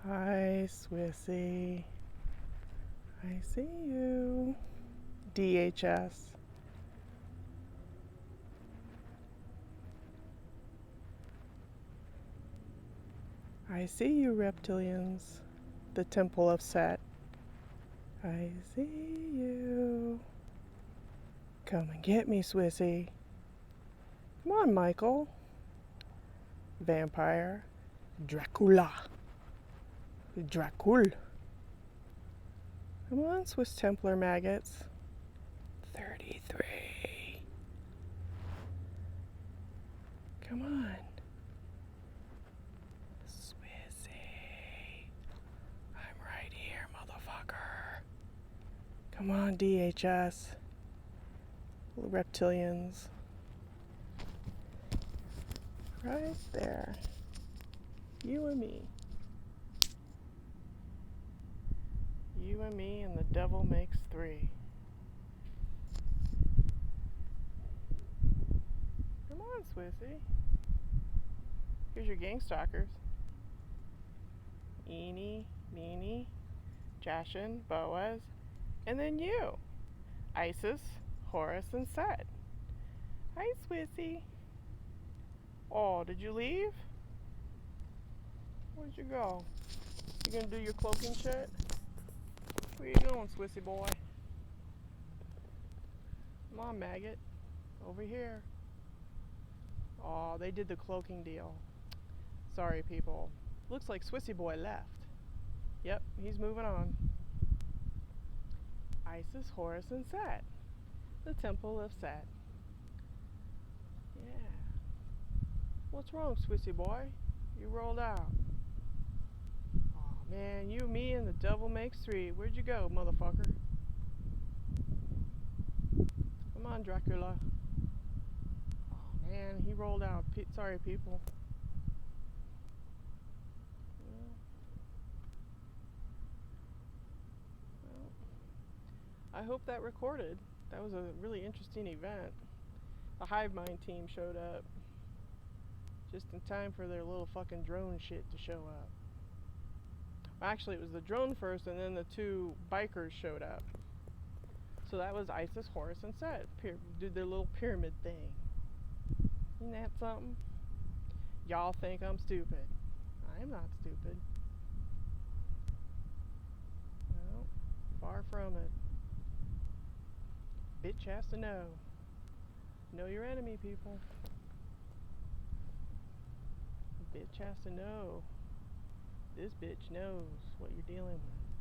Hi, Swissy. I see you. DHS. I see you, reptilians. The Temple of Set. I see you. Come and get me, Swissy. Come on, Michael. Vampire. Dracula. Dracul. Come on, Swiss Templar maggots. 33. Come on. Swissy. I'm right here, motherfucker. Come on, DHS. Reptilians. Right there. You and me. You and me and the devil makes three. Come on, Swissy. Here's your gang stalkers. Eenie, Meanie, Jashin, Boaz, and then you. Isis, Horus, and Set. Hi, Swissy. Oh, did you leave? Where'd you go? You gonna do your cloaking shit? Where you going, Swissy boy? Come on, maggot. Over here. Oh, they did the cloaking deal. Sorry, people. Looks like Swissy boy left. Yep, he's moving on. Isis, Horus, and Set. The Temple of Set. Yeah. What's wrong, Swissy boy? You rolled out. Oh man, you, me, and the devil makes three. Where'd you go, motherfucker? Come on, Dracula. Oh man, he rolled out. Sorry, people. Well, I hope that recorded. That was a really interesting event. The Hive Mind team showed up just in time for their little fucking drone shit to show up. Actually, it was the drone first, and then the two bikers showed up. So that was Isis, Horus, and Set. Did their little pyramid thing. Isn't that something? Y'all think I'm stupid. I'm not stupid. No, far from it. Bitch has to know. Know your enemy, people. Bitch has to know. This bitch knows what you're dealing with.